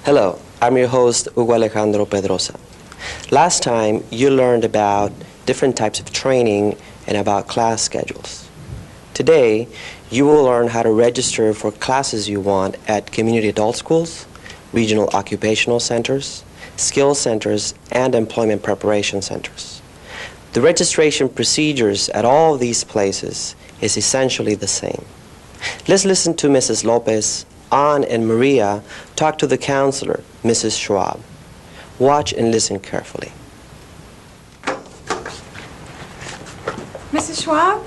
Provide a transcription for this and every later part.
Hello, I'm your host, Hugo Alejandro Pedrosa. Last time, you learned about different types of training and about class schedules. Today, you will learn how to register for classes you want at community adult schools, regional occupational centers, skill centers, and employment preparation centers. The registration procedures at all of these places is essentially the same. Let's listen to Mrs. Lopez, Ann, and Maria talk to the counselor, Mrs. Schwab. Watch and listen carefully. Mrs. Schwab?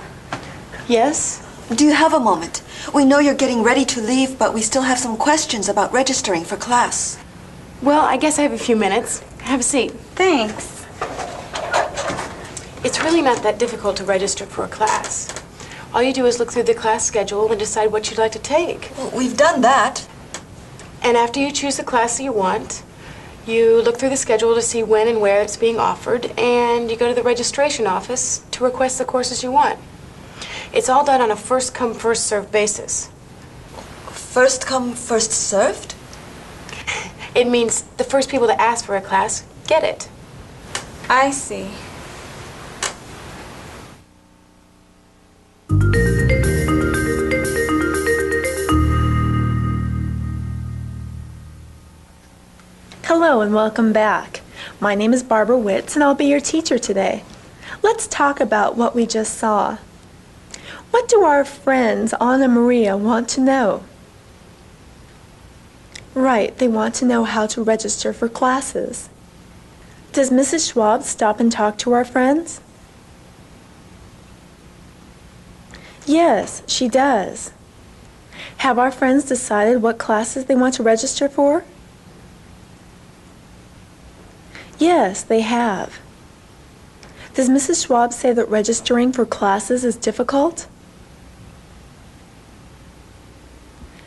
Yes? Do you have a moment? We know you're getting ready to leave, but we still have some questions about registering for class. Well, I guess I have a few minutes. Have a seat. Thanks. It's really not that difficult to register for a class. All you do is look through the class schedule and decide what you'd like to take. Well, we've done that. And after you choose the class that you want, you look through the schedule to see when and where it's being offered, and you go to the registration office to request the courses you want. It's all done on a first-come, first-served basis. First come, first served? It means the first people to ask for a class get it. I see. Hello and welcome back. My name is Barbara Witz and I'll be your teacher today. Let's talk about what we just saw. What do our friends Anna and Maria want to know? Right, they want to know how to register for classes. Does Mrs. Schwab stop and talk to our friends? Yes, she does. Have our friends decided what classes they want to register for? Yes, they have. Does Mrs. Schwab say that registering for classes is difficult?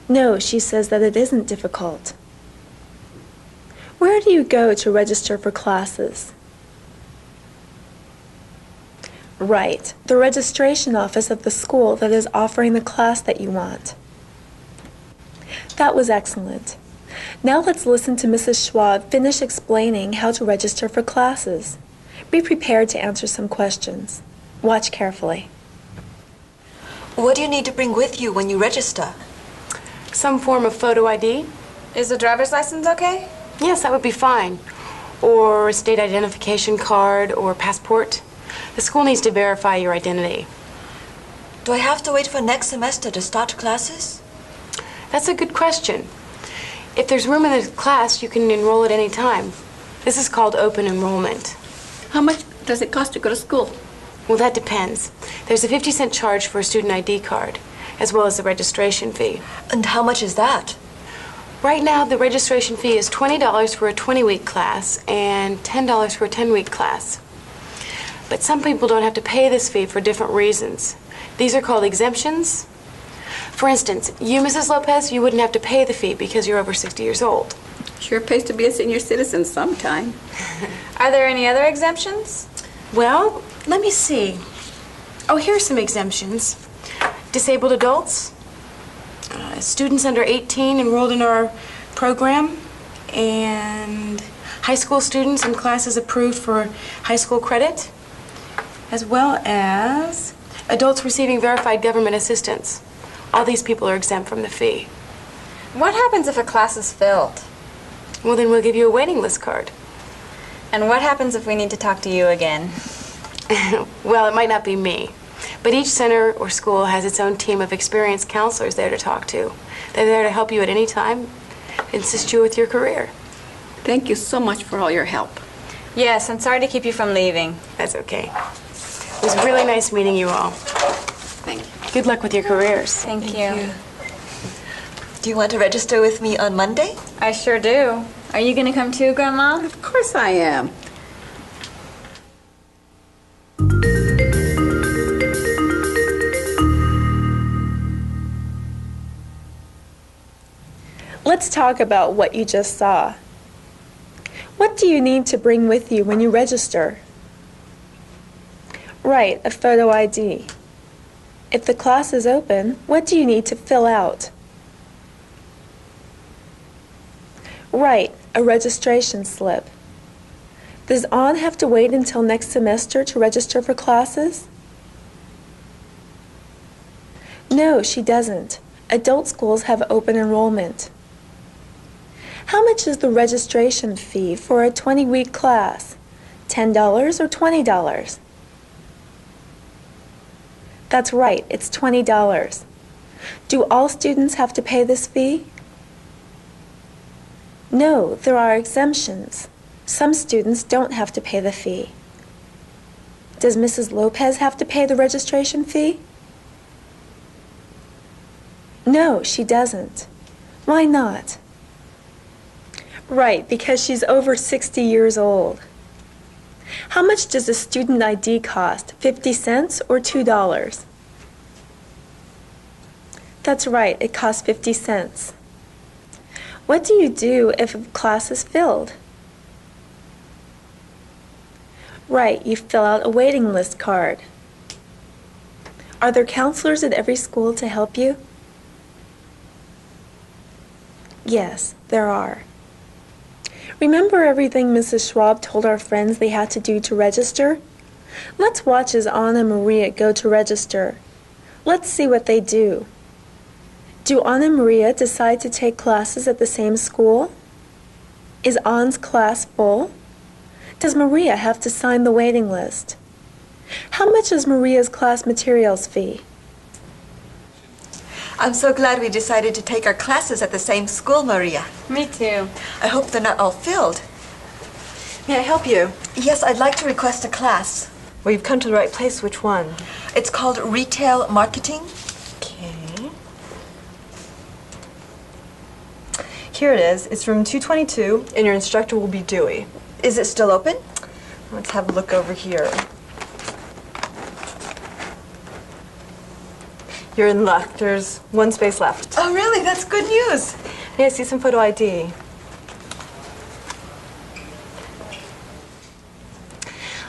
No, she says that it isn't difficult. Where do you go to register for classes? Right, the registration office of the school that is offering the class that you want. That was excellent. Now let's listen to Mrs. Schwab finish explaining how to register for classes. Be prepared to answer some questions. Watch carefully. What do you need to bring with you when you register? Some form of photo ID? Is a driver's license okay? Yes, that would be fine. Or a state identification card or passport. The school needs to verify your identity. Do I have to wait for next semester to start classes? That's a good question. If there's room in the class, you can enroll at any time. This is called open enrollment. How much does it cost to go to school? Well, that depends. There's a 50-cent charge for a student ID card, as well as the registration fee. And how much is that? Right now, the registration fee is $20 for a 20-week class and $10 for a 10-week class. But some people don't have to pay this fee for different reasons. These are called exemptions. For instance, you, Mrs. Lopez, you wouldn't have to pay the fee because you're over 60 years old. Sure pays to be a senior citizen sometime. Are there any other exemptions? Well, let me see. Oh, here are some exemptions. Disabled adults, students under 18 enrolled in our program, and high school students in classes approved for high school credit, as well as adults receiving verified government assistance. All these people are exempt from the fee. What happens if a class is filled? Well, then we'll give you a waiting list card. And what happens if we need to talk to you again? Well, it might not be me, but each center or school has its own team of experienced counselors there to talk to. They're there to help you at any time, assist you with your career. Thank you so much for all your help. Yes, I'm sorry to keep you from leaving. That's okay. It was really nice meeting you all. Thank you. Good luck with your careers. Thank you. Do you want to register with me on Monday? I sure do. Are you going to come too, Grandma? Of course I am. Let's talk about what you just saw. What do you need to bring with you when you register? Right, a photo ID. If the class is open, what do you need to fill out? Right, a registration slip. Does Anne have to wait until next semester to register for classes? No, she doesn't. Adult schools have open enrollment. How much is the registration fee for a 20-week class? $10 or $20? That's right, it's $20. Do all students have to pay this fee? No, there are exemptions. Some students don't have to pay the fee. Does Mrs. Lopez have to pay the registration fee? No, she doesn't. Why not? Right, because she's over 60 years old. How much does a student ID cost? 50 cents or $2? That's right, it costs 50 cents. What do you do if a class is filled? Right, you fill out a waiting list card. Are there counselors at every school to help you? Yes, there are. Remember everything Mrs. Schwab told our friends they had to do to register? Let's watch as Anna and Maria go to register. Let's see what they do. Do Anna and Maria decide to take classes at the same school? Is Anne's class full? Does Maria have to sign the waiting list? How much is Maria's class materials fee? I'm so glad we decided to take our classes at the same school, Maria. Me too. I hope they're not all filled. May I help you? Yes, I'd like to request a class. Well, you've come to the right place. Which one? It's called Retail Marketing. Okay. Here it is. It's room 222, and your instructor will be Dewey. Is it still open? Let's have a look over here. You're in luck. There's one space left. Oh, really? That's good news. May I see some photo ID?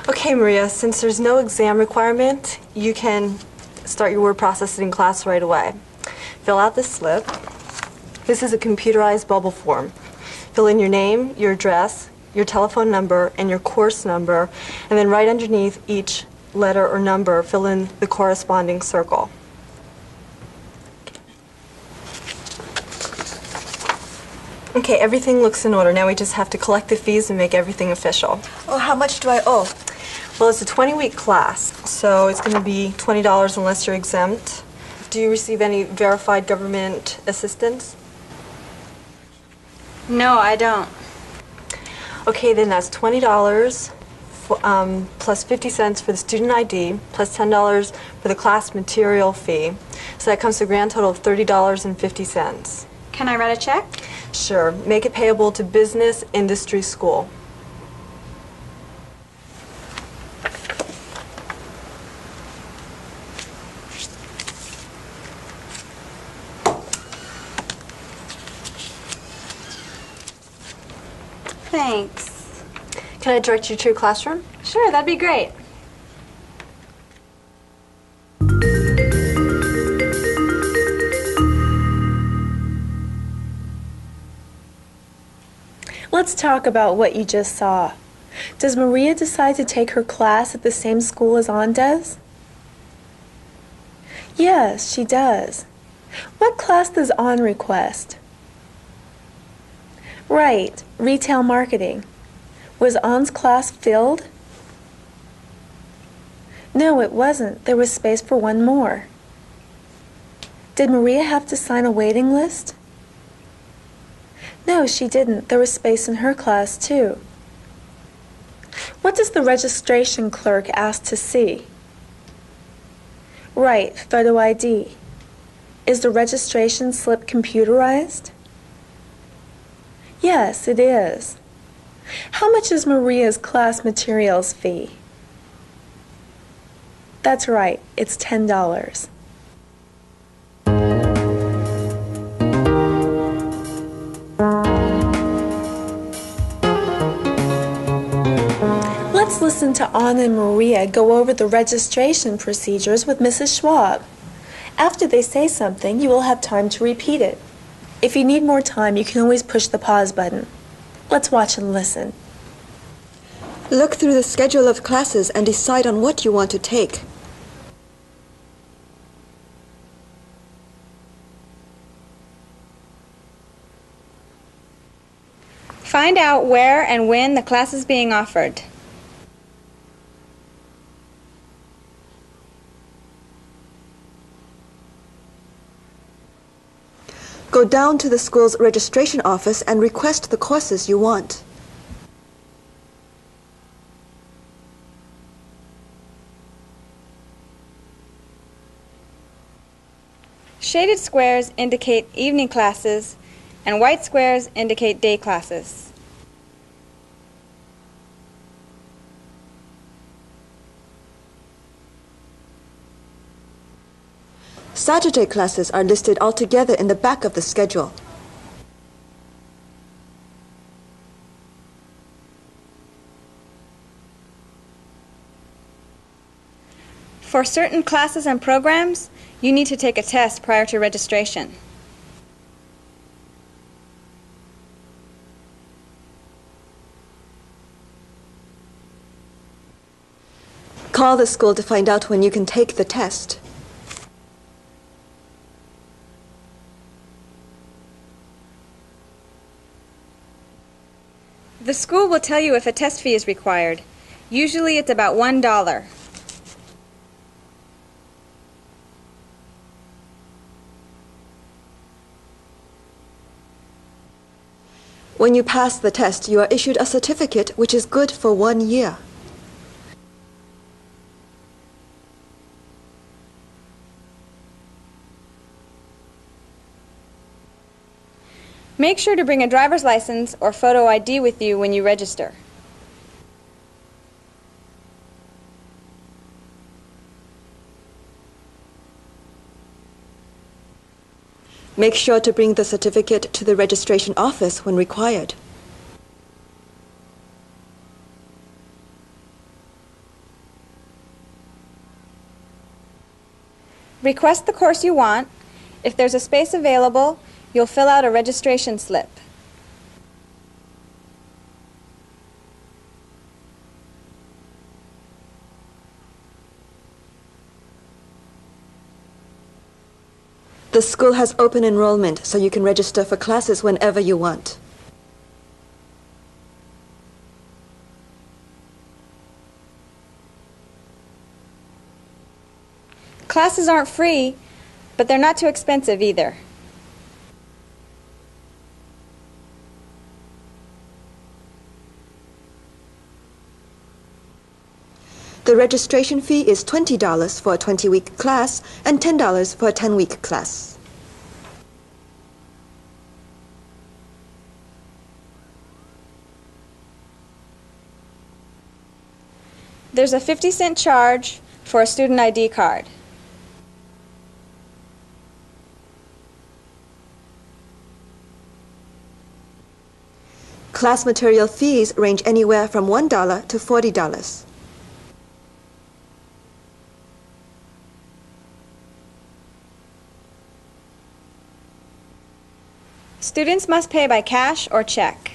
Okay, Maria, since there's no exam requirement, you can start your word processing class right away. Fill out this slip. This is a computerized bubble form. Fill in your name, your address, your telephone number, and your course number, and then right underneath each letter or number, fill in the corresponding circle. Okay, everything looks in order. Now we just have to collect the fees and make everything official. Oh, how much do I owe? Well, it's a 20-week class, so it's going to be $20 unless you're exempt. Do you receive any verified government assistance? No, I don't. Okay, then that's $20 plus 50 cents for the student ID, plus $10 for the class material fee. So that comes to a grand total of $30.50. Can I write a check? Sure. Make it payable to Business Industry School. Thanks. Can I direct you to your classroom? Sure, that'd be great. Let's talk about what you just saw. Does Maria decide to take her class at the same school as Anne does? Yes, she does. What class does Anne request? Right, retail marketing. Was Anne's class filled? No, it wasn't. There was space for one more. Did Maria have to sign a waiting list? No, she didn't. There was space in her class, too. What does the registration clerk ask to see? Right, photo ID. Is the registration slip computerized? Yes, it is. How much is Maria's class materials fee? That's right, it's $10. Let's listen to Anna and Maria go over the registration procedures with Mrs. Schwab. After they say something, you will have time to repeat it. If you need more time, you can always push the pause button. Let's watch and listen. Look through the schedule of classes and decide on what you want to take. Find out where and when the class is being offered. Go down to the school's registration office and request the courses you want. Shaded squares indicate evening classes, and white squares indicate day classes. Saturday classes are listed all together in the back of the schedule. For certain classes and programs, you need to take a test prior to registration. Call the school to find out when you can take the test. The school will tell you if a test fee is required. Usually it's about $1. When you pass the test, you are issued a certificate which is good for 1 year. Make sure to bring a driver's license or photo ID with you when you register. Make sure to bring the certificate to the registration office when required. Request the course you want. If there's a space available, you'll fill out a registration slip. The school has open enrollment, so you can register for classes whenever you want. Classes aren't free, but they're not too expensive either. The registration fee is $20 for a 20-week class and $10 for a 10-week class. There's a 50-cent charge for a student ID card. Class material fees range anywhere from $1 to $40. Students must pay by cash or check.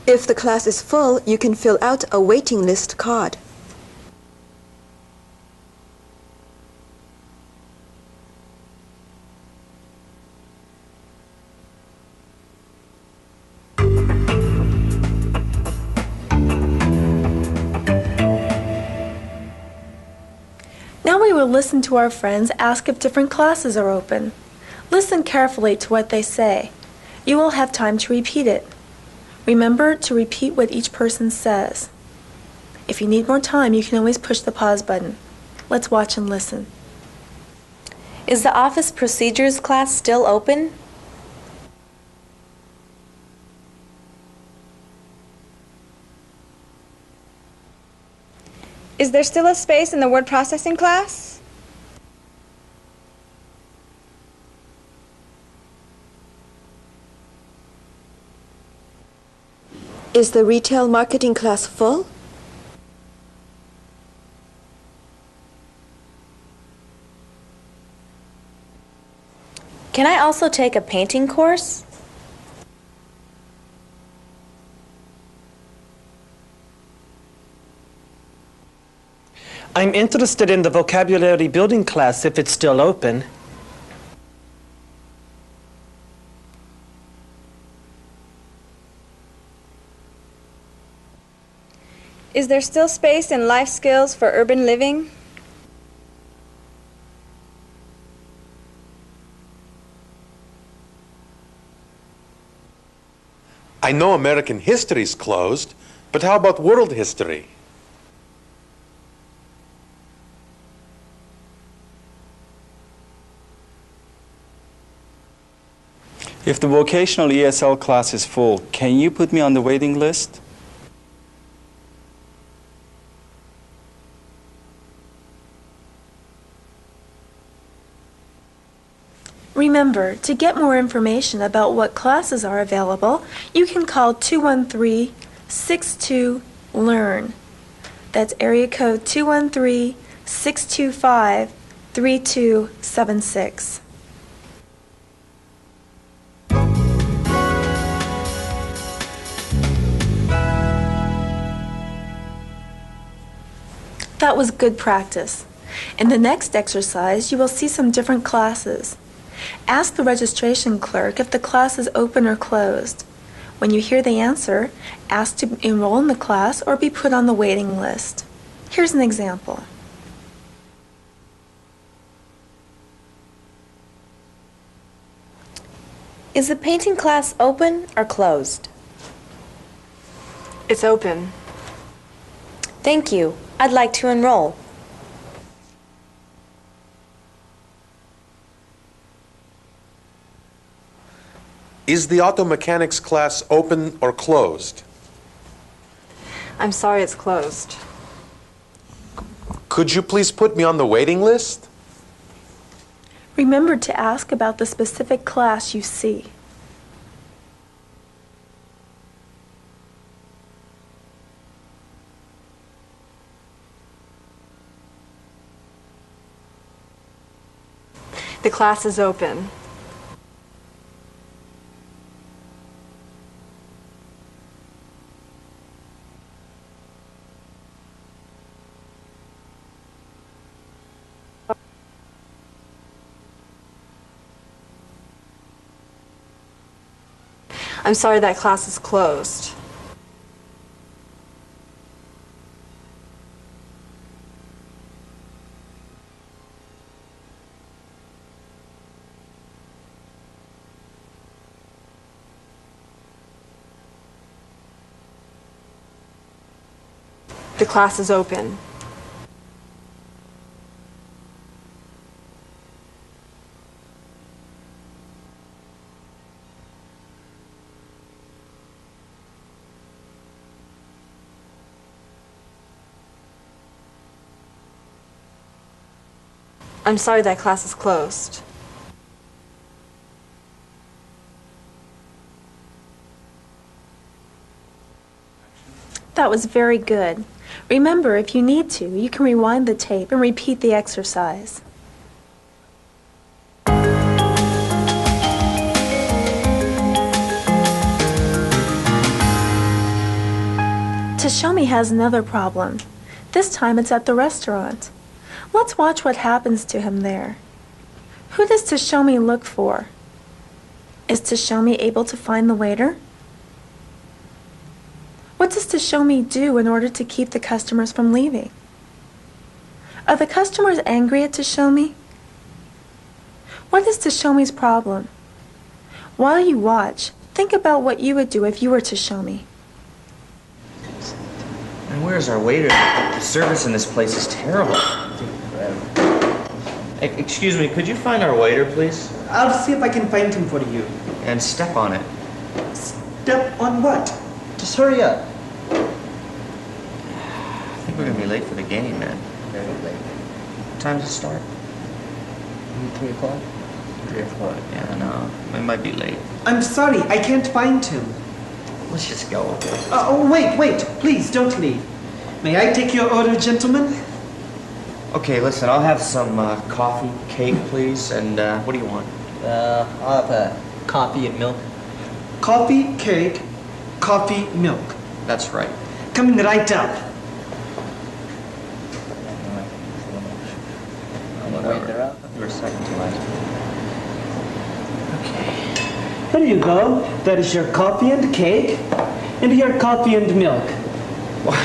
If the class is full, you can fill out a waiting list card. Now we will listen to our friends ask if different classes are open. Listen carefully to what they say. You will have time to repeat it. Remember to repeat what each person says. If you need more time, you can always push the pause button. Let's watch and listen. Is the office procedures class still open? Is there still a space in the word processing class? Is the retail marketing class full? Can I also take a painting course? I'm interested in the vocabulary building class if it's still open. Is there still space in life skills for urban living? I know American history is closed, but how about world history? If the vocational ESL class is full, can you put me on the waiting list? Remember, to get more information about what classes are available, you can call 213-62-LEARN. That's area code 213-625-3276. That was good practice. In the next exercise, you will see some different classes. Ask the registration clerk if the class is open or closed. When you hear the answer, ask to enroll in the class or be put on the waiting list. Here's an example. Is the painting class open or closed? It's open. Thank you. I'd like to enroll. Is the auto mechanics class open or closed? I'm sorry, it's closed. Could you please put me on the waiting list? Remember to ask about the specific class you see. The class is open. I'm sorry, that class is closed. The class is open. I'm sorry, that class is closed. That was very good. Remember, if you need to, you can rewind the tape and repeat the exercise. Tashomi has another problem. This time it's at the restaurant. Let's watch what happens to him there. Who does Tashomi look for? Is Tashomi able to find the waiter? What does Tashomi do in order to keep the customers from leaving? Are the customers angry at Tashomi? What is Tashomi's problem? While you watch, think about what you would do if you were Tashomi. And where's our waiter? The service in this place is terrible. Excuse me, could you find our waiter, please? I'll see if I can find him for you. And step on it. Step on what? Just hurry up. I think we're gonna be late for the game, man. Very late. What time does it start? 3 o'clock? 3 o'clock. Yeah, no, we might be late. I'm sorry, I can't find him. Let's just go. Wait, please don't leave. May I take your order, gentlemen? Okay, listen, I'll have some coffee, cake, please, and what do you want? I'll have a coffee and milk. Coffee, cake, coffee, milk. That's right. Coming right up. Whatever. You were second to last. Here you go. That is your coffee and cake, and your coffee and milk.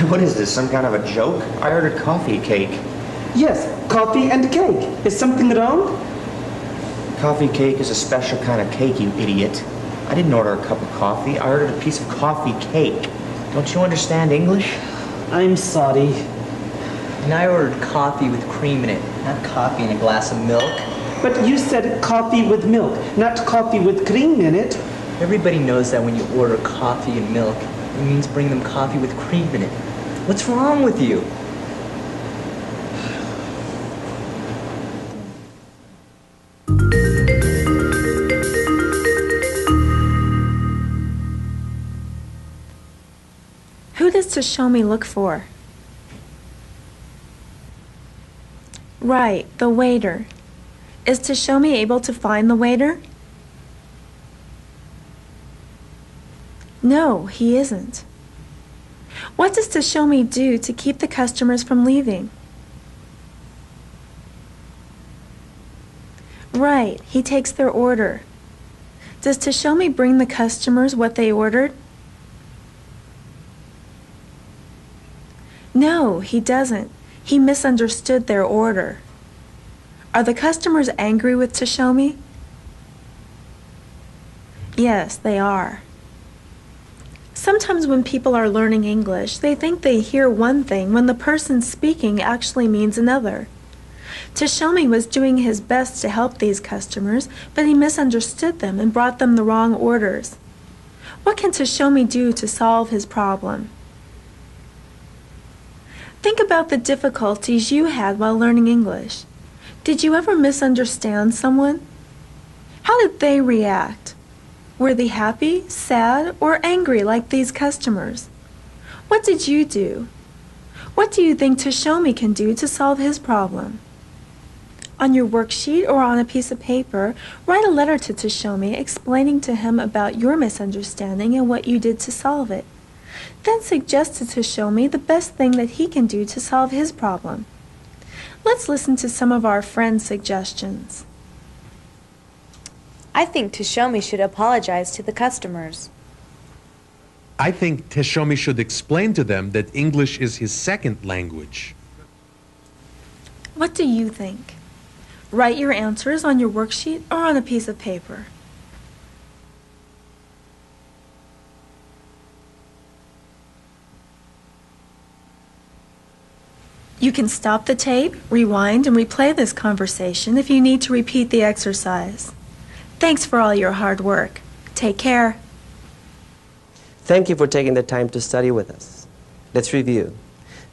What is this, some kind of a joke? I ordered coffee cake. Yes, coffee and cake. Is something wrong? Coffee cake is a special kind of cake, you idiot. I didn't order a cup of coffee. I ordered a piece of coffee cake. Don't you understand English? I'm sorry. And I ordered coffee with cream in it, not coffee in a glass of milk. But you said coffee with milk, not coffee with cream in it. Everybody knows that when you order coffee and milk, it means bring them coffee with cream in it. What's wrong with you? Who does Tashomi look for? Right, the waiter. Is Tashomi able to find the waiter? No, he isn't. What does Tashomi do to keep the customers from leaving? Right, he takes their order. Does Tashomi bring the customers what they ordered? No, he doesn't. He misunderstood their order. Are the customers angry with Tashomi? Yes, they are. Sometimes when people are learning English, they think they hear one thing when the person speaking actually means another. Tashomi was doing his best to help these customers, but he misunderstood them and brought them the wrong orders. What can Tashomi do to solve his problem? Think about the difficulties you had while learning English. Did you ever misunderstand someone? How did they react? Were they happy, sad, or angry like these customers? What did you do? What do you think Tashomi can do to solve his problem? On your worksheet or on a piece of paper, write a letter to Tashomi explaining to him about your misunderstanding and what you did to solve it. Then suggest to Tashomi the best thing that he can do to solve his problem. Let's listen to some of our friends' suggestions. I think Tashomi should apologize to the customers. I think Tashomi should explain to them that English is his second language. What do you think? Write your answers on your worksheet or on a piece of paper. You can stop the tape, rewind, and replay this conversation if you need to repeat the exercise. Thanks for all your hard work. Take care. Thank you for taking the time to study with us. Let's review.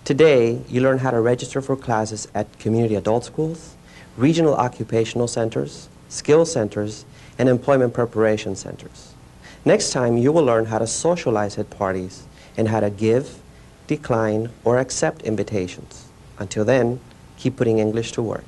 Today, you learned how to register for classes at community adult schools, regional occupational centers, skill centers, and employment preparation centers. Next time, you will learn how to socialize at parties and how to give, decline, or accept invitations. Until then, keep putting English to work.